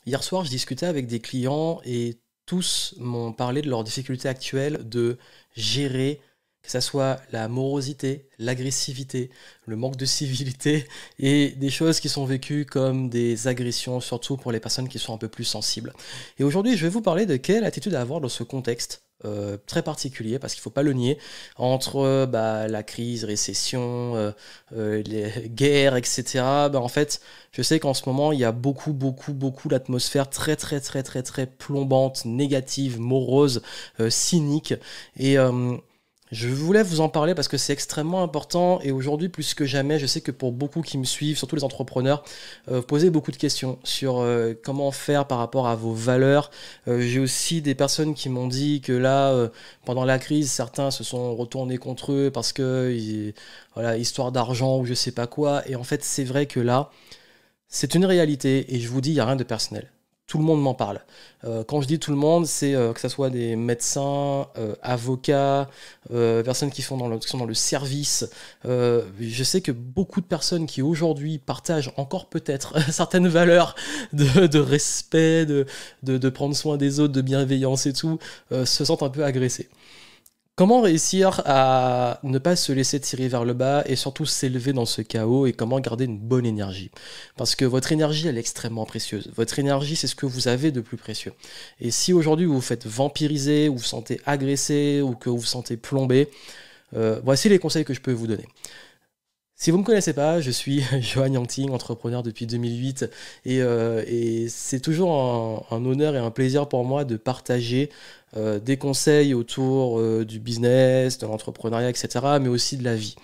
Hier soir, je discutais avec des clients et tous m'ont parlé de leurs difficultés actuelles de gérer, que ça soit la morosité, l'agressivité, le manque de civilité et des choses qui sont vécues comme des agressions, surtout pour les personnes qui sont un peu plus sensibles. Et aujourd'hui, je vais vous parler de quelle attitude à avoir dans ce contexte. Très particulier parce qu'il ne faut pas le nier entre la crise, récession, les guerres, etc. En fait, je sais qu'en ce moment, il y a beaucoup d'atmosphère très plombante, négative, morose, cynique. Et je voulais vous en parler parce que c'est extrêmement important. Et aujourd'hui, plus que jamais, je sais que pour beaucoup qui me suivent, surtout les entrepreneurs, vous posez beaucoup de questions sur comment faire par rapport à vos valeurs. J'ai aussi des personnes qui m'ont dit que là, pendant la crise, certains se sont retournés contre eux parce que, voilà, histoire d'argent ou je sais pas quoi. Et en fait, c'est vrai que là, c'est une réalité et je vous dis, il n'y a rien de personnel. Tout le monde m'en parle. Quand je dis tout le monde, c'est que ce soit des médecins, avocats, personnes qui sont dans le service. Je sais que beaucoup de personnes qui aujourd'hui partagent encore peut-être certaines valeurs de respect, de prendre soin des autres, de bienveillance et tout, se sentent un peu agressées. Comment réussir à ne pas se laisser tirer vers le bas et surtout s'élever dans ce chaos et comment garder une bonne énergie? Parce que votre énergie, elle est extrêmement précieuse. Votre énergie, c'est ce que vous avez de plus précieux. Et si aujourd'hui vous vous faites vampiriser, ou vous vous sentez agressé ou que vous vous sentez plombé, voici les conseils que je peux vous donner. Si vous ne me connaissez pas, je suis Johan Yangting, entrepreneur depuis 2008 et c'est toujours un honneur et un plaisir pour moi de partager des conseils autour du business, de l'entrepreneuriat, etc., mais aussi de la vie.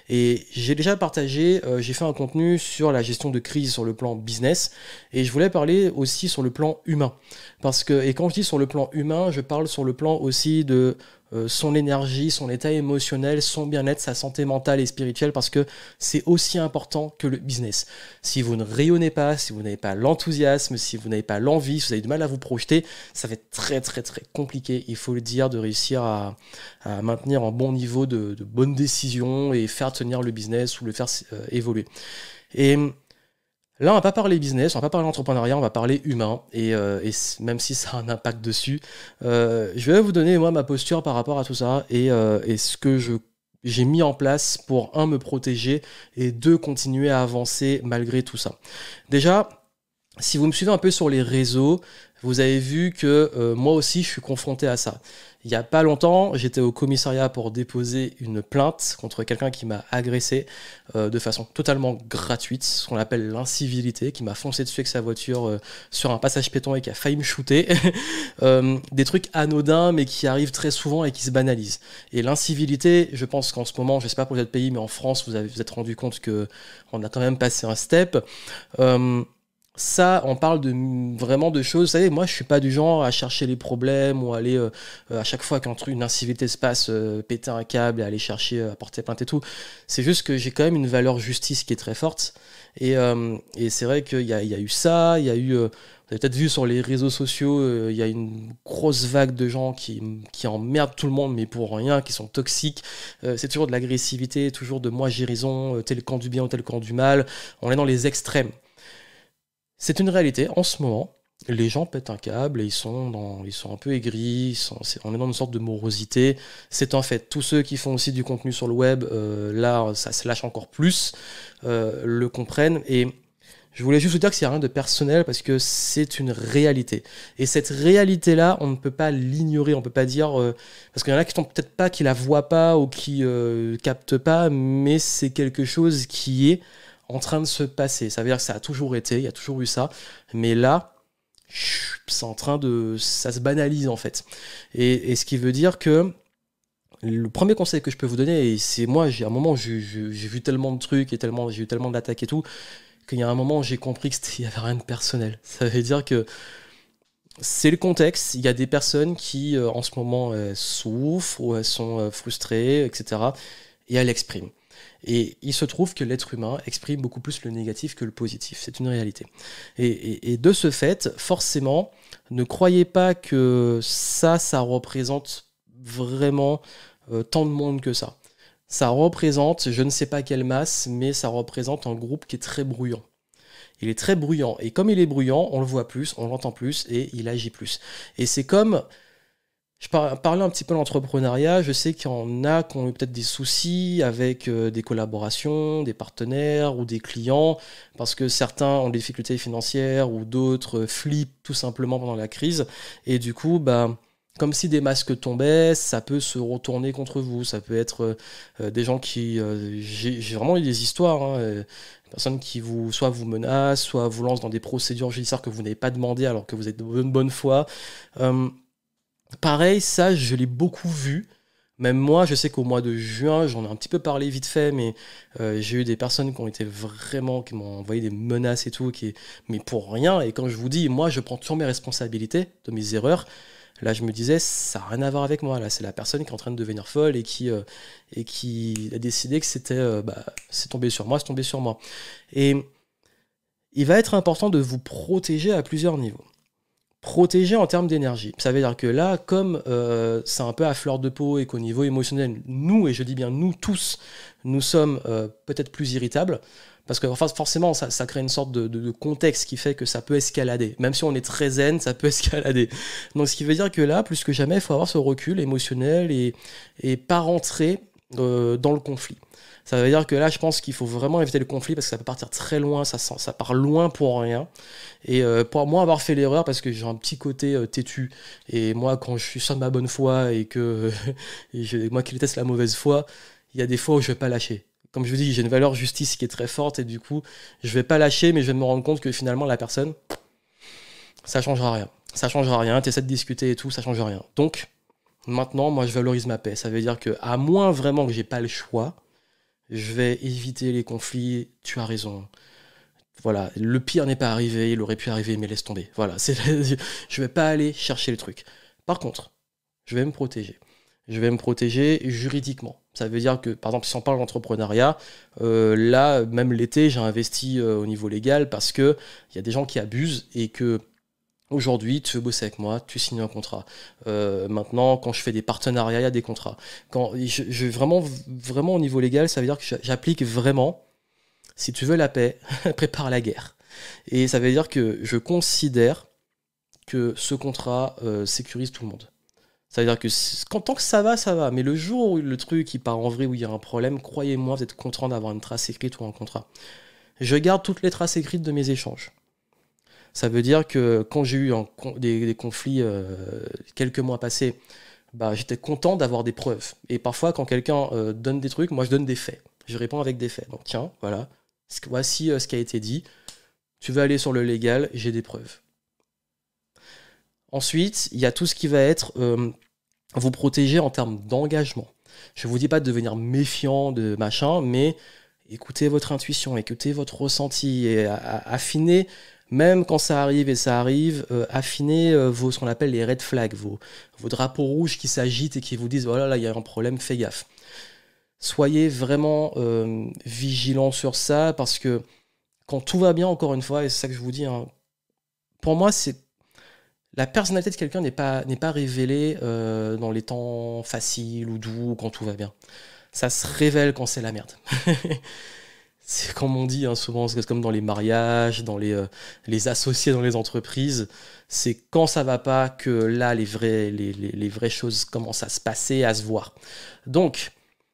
Et j'ai déjà partagé, j'ai fait un contenu sur la gestion de crise sur le plan business et je voulais parler aussi sur le plan humain. Et quand je dis sur le plan humain, je parle sur le plan aussi de son énergie, son état émotionnel, son bien-être, sa santé mentale et spirituelle, parce que c'est aussi important que le business. Si vous ne rayonnez pas, si vous n'avez pas l'enthousiasme, si vous n'avez pas l'envie, si vous avez du mal à vous projeter, ça va être très compliqué, il faut le dire, de réussir à maintenir un bon niveau de bonnes décisions et faire tenir le business ou le faire évoluer. Et là, on va pas parler business, on va pas parler entrepreneuriat, on va parler humain, même si ça a un impact dessus, je vais vous donner moi ma posture par rapport à tout ça et ce que j'ai mis en place pour un me protéger et deux continuer à avancer malgré tout ça. Déjà, si vous me suivez un peu sur les réseaux, vous avez vu que moi aussi je suis confronté à ça. Il n'y a pas longtemps, j'étais au commissariat pour déposer une plainte contre quelqu'un qui m'a agressé de façon totalement gratuite, ce qu'on appelle l'incivilité, qui m'a foncé dessus avec sa voiture sur un passage piéton et qui a failli me shooter. Des trucs anodins mais qui arrivent très souvent et qui se banalisent. Et l'incivilité, je pense qu'en ce moment, je ne sais pas pour les autres pays, mais en France, vous êtes rendu compte qu'on a quand même passé un step. Ça, on parle vraiment de choses. Vous savez, moi, je suis pas du genre à chercher les problèmes ou aller à chaque fois qu'une incivilité se passe, péter un câble et aller chercher, à porter plainte et tout. C'est juste que j'ai quand même une valeur justice qui est très forte. Et c'est vrai qu'il y a eu ça, il y a eu. Vous avez peut-être vu sur les réseaux sociaux, il y a une grosse vague de gens qui emmerdent tout le monde, mais pour rien, qui sont toxiques. C'est toujours de l'agressivité, toujours de moi j'ai raison, tel camp du bien ou tel camp du mal. On est dans les extrêmes. C'est une réalité, en ce moment, les gens pètent un câble et ils sont un peu aigris, on est dans une sorte de morosité. C'est un fait. Tous ceux qui font aussi du contenu sur le web, là, ça se lâche encore plus, le comprennent. Et je voulais juste vous dire que c'est rien de personnel parce que c'est une réalité. Et cette réalité-là, on ne peut pas l'ignorer, on peut pas dire... parce qu'il y en a qui sont peut-être pas, qui la voient pas ou qui captent pas, mais c'est quelque chose qui est en train de se passer. Ça veut dire que ça a toujours été, il y a toujours eu ça, mais là, c'est en train de... ça se banalise en fait. Et ce qui veut dire que le premier conseil que je peux vous donner, et c'est moi, à un moment, j'ai vu tellement de trucs et j'ai eu tellement d'attaques et tout, qu'il y a un moment où j'ai compris qu'il n'y avait rien de personnel. Ça veut dire que c'est le contexte, il y a des personnes qui, en ce moment, souffrent ou elles sont frustrées, etc. Et elles l'expriment. Et il se trouve que l'être humain exprime beaucoup plus le négatif que le positif. C'est une réalité. Et de ce fait, forcément, ne croyez pas que ça représente vraiment tant de monde que ça. Ça représente, je ne sais pas quelle masse, mais ça représente un groupe qui est très bruyant. il est très bruyant. Et comme il est bruyant, on le voit plus, on l'entend plus et il agit plus. Et c'est comme, je parlais un petit peu de l'entrepreneuriat, je sais qu'il y en a qui ont eu peut-être des soucis avec des collaborations, des partenaires ou des clients, parce que certains ont des difficultés financières ou d'autres flippent tout simplement pendant la crise. Et du coup, bah, comme si des masques tombaient, ça peut se retourner contre vous. Ça peut être des gens qui... j'ai vraiment eu des histoires, hein, des personnes qui soit vous menacent, soit vous lancent dans des procédures judiciaires que vous n'avez pas demandé alors que vous êtes de bonne foi. Euh, Pareil, ça, je l'ai beaucoup vu. Même moi, je sais qu'au mois de juin, j'en ai un petit peu parlé vite fait, mais j'ai eu des personnes qui ont été vraiment, qui m'ont envoyé des menaces et tout, mais pour rien. Et quand je vous dis, moi, je prends toujours mes responsabilités de mes erreurs. Là, je me disais, ça n'a rien à voir avec moi. Là, c'est la personne qui est en train de devenir folle et qui a décidé que c'était, bah, c'est tombé sur moi, c'est tombé sur moi. Et il va être important de vous protéger à plusieurs niveaux. Protéger en termes d'énergie. Ça veut dire que là, comme c'est un peu à fleur de peau et qu'au niveau émotionnel, nous, et je dis bien nous tous, nous sommes peut-être plus irritables, parce que enfin, forcément, ça crée une sorte de contexte qui fait que ça peut escalader. Même si on est très zen, ça peut escalader. Donc ce qui veut dire que là, plus que jamais, il faut avoir ce recul émotionnel et pas rentrer dans le conflit. Ça veut dire que là, je pense qu'il faut vraiment éviter le conflit parce que ça peut partir très loin, ça part loin pour rien. Et pour moi, avoir fait l'erreur, parce que j'ai un petit côté têtu, et moi, quand je suis sur de ma bonne foi et que moi qui déteste la mauvaise foi, il y a des fois où je vais pas lâcher. Comme je vous dis, j'ai une valeur justice qui est très forte, et du coup, je vais pas lâcher, mais je vais me rendre compte que finalement, la personne, ça changera rien. Ça changera rien, t'essaies de discuter et tout, ça change rien. Donc, maintenant, moi, je valorise ma paix. Ça veut dire que, à moins vraiment que j'ai pas le choix, je vais éviter les conflits, tu as raison. Voilà, le pire n'est pas arrivé, il aurait pu arriver, mais laisse tomber. Voilà, je vais pas aller chercher le truc. Par contre, je vais me protéger. Je vais me protéger juridiquement. Ça veut dire que, par exemple, si on parle d'entrepreneuriat, là, même l'été, j'ai investi au niveau légal parce qu'il y a des gens qui abusent et que aujourd'hui, tu veux bosser avec moi, tu signes un contrat. Maintenant, quand je fais des partenariats, il y a des contrats. Quand vraiment au niveau légal, ça veut dire que j'applique vraiment, si tu veux la paix, prépare la guerre. Et ça veut dire que je considère que ce contrat sécurise tout le monde. Ça veut dire que tant que ça va, ça va. Mais le jour où le truc il part en vrille, où il y a un problème, croyez-moi, vous êtes content d'avoir une trace écrite ou un contrat. Je garde toutes les traces écrites de mes échanges. Ça veut dire que quand j'ai eu des conflits quelques mois passés, bah, j'étais content d'avoir des preuves. Et parfois, quand quelqu'un donne des trucs, moi je donne des faits. Je réponds avec des faits. Donc tiens, voilà, voici ce qui a été dit. Tu veux aller sur le légal, j'ai des preuves. Ensuite, il y a tout ce qui va être vous protéger en termes d'engagement. Je ne vous dis pas de devenir méfiant de machin, mais écoutez votre intuition, écoutez votre ressenti et affinez. Même quand ça arrive, affinez ce qu'on appelle les red flags, vos drapeaux rouges qui s'agitent et qui vous disent voilà, là, il y a un problème, fais gaffe. Soyez vraiment vigilants sur ça, parce que quand tout va bien, encore une fois, et c'est ça que je vous dis, hein, pour moi, la personnalité de quelqu'un n'est pas révélée dans les temps faciles ou doux, quand tout va bien. Ça se révèle quand c'est la merde. C'est comme on dit hein, souvent, c'est comme dans les mariages, dans les associés dans les entreprises, c'est quand ça va pas que là les vraies choses commencent à se passer, à se voir. Donc,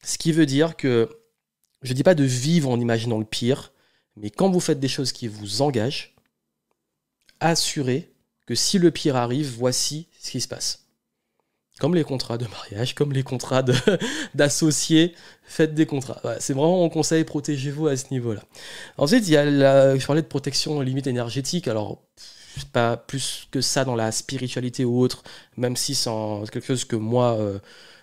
ce qui veut dire que je dis pas de vivre en imaginant le pire, mais quand vous faites des choses qui vous engagent, assurez que si le pire arrive, voici ce qui se passe. Comme les contrats de mariage, comme les contrats d'associés, faites des contrats. Voilà, c'est vraiment mon conseil, protégez-vous à ce niveau-là. Ensuite, il y a je parlais de protection limite énergétique, alors pas plus que ça dans la spiritualité ou autre, même si c'est quelque chose que moi,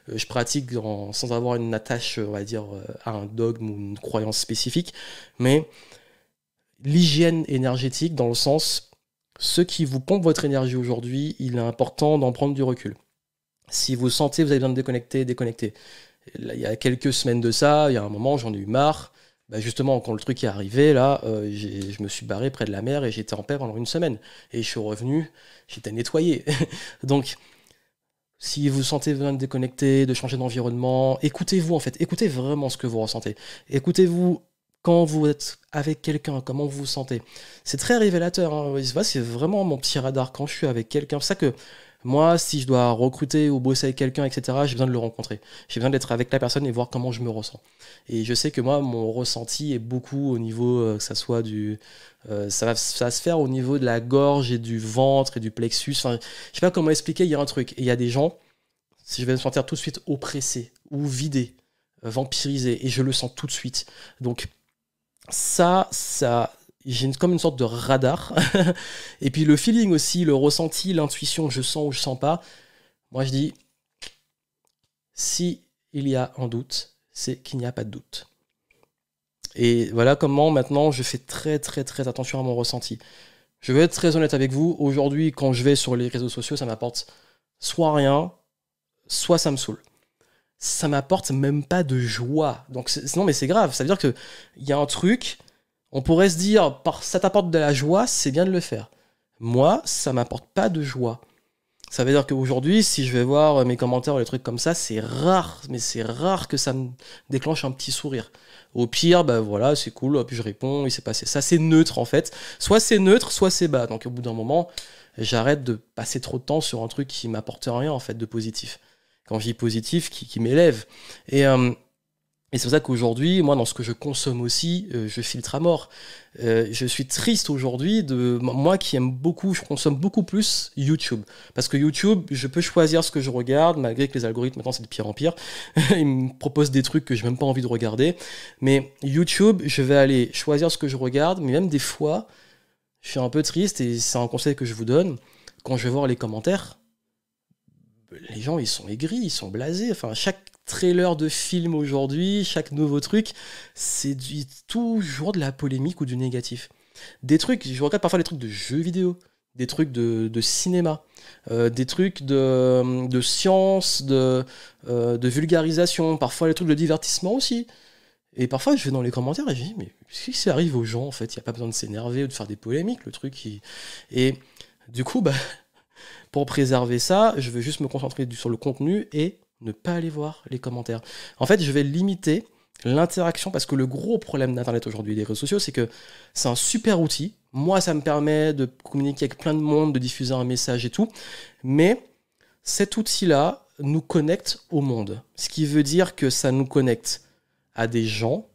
je pratique sans avoir une attache, on va dire, à un dogme ou une croyance spécifique, mais l'hygiène énergétique dans le sens, ce qui vous pompe votre énergie aujourd'hui, il est important d'en prendre du recul. Si vous sentez que vous avez besoin de déconnectez. Là, il y a quelques semaines de ça, il y a un moment, j'en ai eu marre. Bah justement, quand le truc est arrivé, là, je me suis barré près de la mer et j'étais en paix pendant une semaine. Et je suis revenu, j'étais nettoyé. Donc, si vous sentez besoin de déconnecter, de changer d'environnement, écoutez-vous en fait. Écoutez vraiment ce que vous ressentez. Écoutez-vous quand vous êtes avec quelqu'un, comment vous vous sentez. C'est très révélateur, hein. C'est vraiment mon petit radar quand je suis avec quelqu'un. C'est ça que moi, si je dois recruter ou bosser avec quelqu'un, etc., j'ai besoin de le rencontrer. J'ai besoin d'être avec la personne et voir comment je me ressens. Et je sais que moi, mon ressenti est beaucoup au niveau, que ça soit ça va se faire au niveau de la gorge et du ventre et du plexus. Enfin, je sais pas comment expliquer, il y a un truc. Et il y a des gens, si je vais me sentir tout de suite oppressé ou vidé, vampirisé, et je le sens tout de suite. Donc, ça, j'ai comme une sorte de radar. Et puis le feeling aussi, le ressenti, l'intuition, je sens ou je sens pas. Moi, je dis, si il y a un doute, c'est qu'il n'y a pas de doute. Et voilà comment maintenant je fais très très très attention à mon ressenti. Je vais être très honnête avec vous. Aujourd'hui, quand je vais sur les réseaux sociaux, ça m'apporte soit rien, soit ça me saoule. Ça m'apporte même pas de joie. Donc non, mais c'est grave. Ça veut dire que il y a un truc. On pourrait se dire, ça t'apporte de la joie, c'est bien de le faire. Moi, ça m'apporte pas de joie. Ça veut dire qu'aujourd'hui, si je vais voir mes commentaires ou les trucs comme ça, c'est rare, mais c'est rare que ça me déclenche un petit sourire. Au pire, bah voilà, c'est cool, puis je réponds, il s'est passé ça. C'est neutre en fait. Soit c'est neutre, soit c'est bas. Donc au bout d'un moment, j'arrête de passer trop de temps sur un truc qui m'apporte rien en fait de positif. Quand je dis positif, qui m'élève. Et c'est pour ça qu'aujourd'hui, moi, dans ce que je consomme aussi, je filtre à mort. Je suis triste aujourd'hui de moi qui aime beaucoup, je consomme beaucoup plus YouTube. Parce que YouTube, je peux choisir ce que je regarde, malgré que les algorithmes, maintenant, c'est de pire en pire. Ils me proposent des trucs que je n'ai même pas envie de regarder. Mais YouTube, je vais aller choisir ce que je regarde, mais même des fois, je suis un peu triste, et c'est un conseil que je vous donne, quand je vais voir les commentaires, les gens, ils sont aigris, ils sont blasés. Enfin, chaque trailer de film aujourd'hui, chaque nouveau truc, c'est toujours de la polémique ou du négatif. Des trucs, je regarde parfois des trucs de jeux vidéo, des trucs de cinéma, des trucs de science, de vulgarisation, parfois les trucs de divertissement aussi. Et parfois, je vais dans les commentaires et je dis, mais qu'est-ce qui arrive aux gens, en fait? Il n'y a pas besoin de s'énerver ou de faire des polémiques, le truc. Et du coup, bah, pour préserver ça, je vais juste me concentrer sur le contenu et ne pas aller voir les commentaires. En fait, je vais limiter l'interaction, parce que le gros problème d'Internet aujourd'hui, des réseaux sociaux, c'est que c'est un super outil. Moi, ça me permet de communiquer avec plein de monde, de diffuser un message et tout. Mais cet outil-là nous connecte au monde. Ce qui veut dire que ça nous connecte à des gens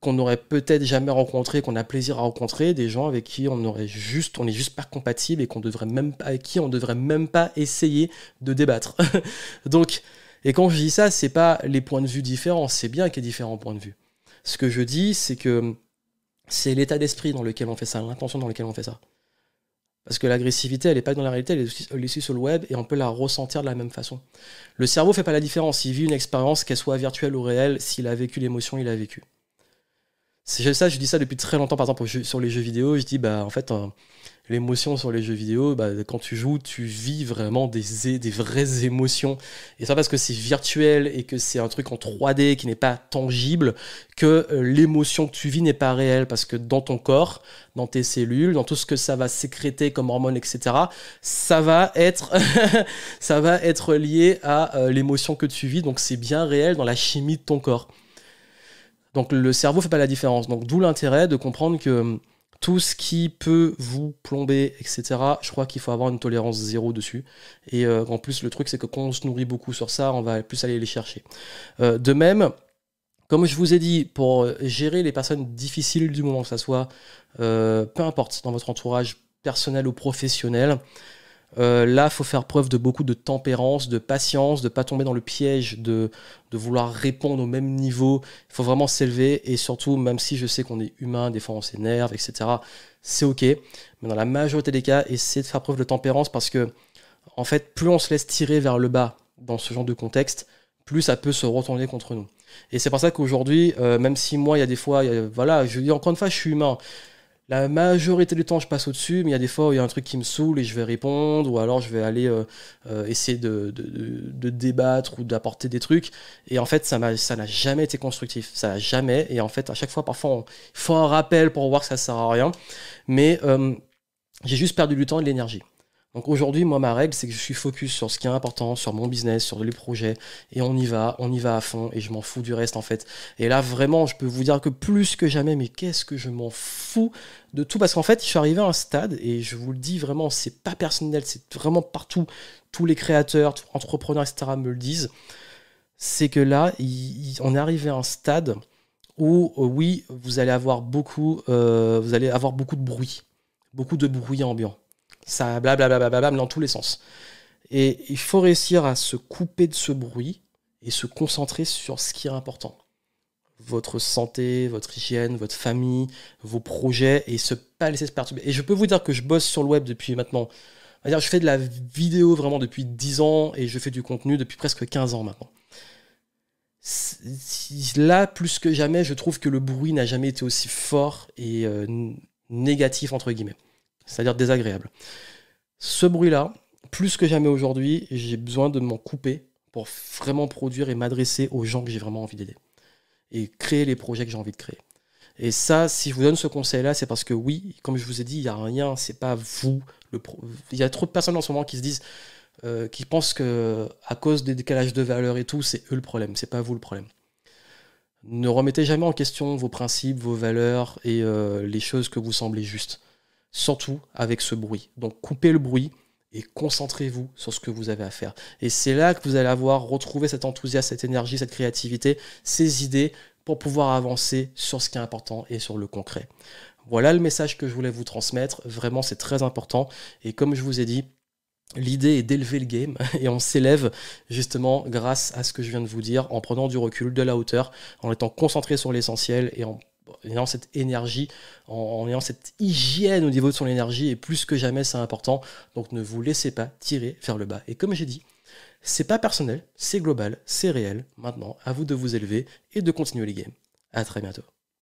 qu'on n'aurait peut-être jamais rencontrés, qu'on a plaisir à rencontrer, des gens avec qui on n'est juste pas compatible et avec qui on ne devrait même pas essayer de débattre. Donc, et quand je dis ça, c'est pas les points de vue différents, c'est bien qu'il y ait différents points de vue. Ce que je dis, c'est que c'est l'état d'esprit dans lequel on fait ça, l'intention dans laquelle on fait ça. Parce que l'agressivité, elle n'est pas dans la réalité, elle est aussi sur le web, et on peut la ressentir de la même façon. Le cerveau ne fait pas la différence. Il vit une expérience, qu'elle soit virtuelle ou réelle, s'il a vécu l'émotion, il a vécu. Je dis ça depuis très longtemps, par exemple, sur les jeux vidéo. Je dis, bah, en fait, l'émotion sur les jeux vidéo, bah, quand tu joues, tu vis vraiment des vraies émotions. Et ça, parce que c'est virtuel et que c'est un truc en 3D qui n'est pas tangible, que l'émotion que tu vis n'est pas réelle. Parce que dans ton corps, dans tes cellules, dans tout ce que ça va sécréter comme hormones, etc., ça va être, ça va être lié à l'émotion que tu vis. Donc, c'est bien réel dans la chimie de ton corps. Donc le cerveau ne fait pas la différence. Donc d'où l'intérêt de comprendre que tout ce qui peut vous plomber, etc., je crois qu'il faut avoir une tolérance zéro dessus. Et en plus, le truc, c'est que quand on se nourrit beaucoup sur ça, on va plus aller les chercher. De même, comme je vous ai dit, pour gérer les personnes difficiles du moment, que ça soit, peu importe, dans votre entourage personnel ou professionnel, là, il faut faire preuve de beaucoup de tempérance, de patience, de ne pas tomber dans le piège de vouloir répondre au même niveau. Il faut vraiment s'élever, et surtout, même si je sais qu'on est humain, des fois on s'énerve, etc., c'est ok. Mais dans la majorité des cas, essayez de faire preuve de tempérance, parce que, en fait, plus on se laisse tirer vers le bas dans ce genre de contexte, plus ça peut se retourner contre nous. Et c'est pour ça qu'aujourd'hui, même si moi, il y a des fois, voilà, je dis encore une fois, je suis humain. La majorité du temps, je passe au-dessus, mais il y a des fois où il y a un truc qui me saoule et je vais répondre, ou alors je vais aller essayer de débattre ou d'apporter des trucs. Et en fait, ça n'a jamais été constructif. Ça n'a jamais. Et en fait, à chaque fois, parfois, il faut un rappel pour voir que ça ne sert à rien. Mais j'ai juste perdu du temps et de l'énergie. Donc aujourd'hui, moi, ma règle, c'est que je suis focus sur ce qui est important, sur mon business, sur les projets, et on y va à fond, et je m'en fous du reste, en fait. Et là, vraiment, je peux vous dire que plus que jamais, mais qu'est-ce que je m'en fous de tout, parce qu'en fait, je suis arrivé à un stade, et je vous le dis vraiment, c'est pas personnel, c'est vraiment partout, tous les créateurs, tous les entrepreneurs, etc. me le disent, c'est que là, on est arrivé à un stade où, oui, vous allez avoir beaucoup de bruit ambiant. Ça blablabla dans tous les sens. Et il faut réussir à se couper de ce bruit et se concentrer sur ce qui est important. Votre santé, votre hygiène, votre famille, vos projets, et pas laisser se perturber. Et je peux vous dire que je bosse sur le web depuis maintenant. C'est-à-dire, je fais de la vidéo vraiment depuis 10 ans et je fais du contenu depuis presque 15 ans maintenant. Là, plus que jamais, je trouve que le bruit n'a jamais été aussi fort et négatif, entre guillemets. C'est-à-dire désagréable. Ce bruit-là, plus que jamais aujourd'hui, j'ai besoin de m'en couper pour vraiment produire et m'adresser aux gens que j'ai vraiment envie d'aider. Et créer les projets que j'ai envie de créer. Et ça, si je vous donne ce conseil-là, c'est parce que oui, comme je vous ai dit, il n'y a rien, c'est pas vous. Il y a trop de personnes en ce moment qui se disent, qui pensent que à cause des décalages de valeurs et tout, c'est eux le problème, c'est pas vous le problème. Ne remettez jamais en question vos principes, vos valeurs et les choses que vous semblez justes. Surtout avec ce bruit. Donc coupez le bruit et concentrez-vous sur ce que vous avez à faire. Et c'est là que vous allez retrouver cet enthousiasme, cette énergie, cette créativité, ces idées pour pouvoir avancer sur ce qui est important et sur le concret. Voilà le message que je voulais vous transmettre. Vraiment, c'est très important. Et comme je vous ai dit, l'idée est d'élever le game et on s'élève justement grâce à ce que je viens de vous dire, en prenant du recul, de la hauteur, en étant concentré sur l'essentiel et en ayant cette énergie, en ayant cette hygiène au niveau de son énergie, et plus que jamais c'est important. Donc ne vous laissez pas tirer vers le bas. Et comme j'ai dit, c'est pas personnel, c'est global, c'est réel. Maintenant, à vous de vous élever et de continuer les games. À très bientôt.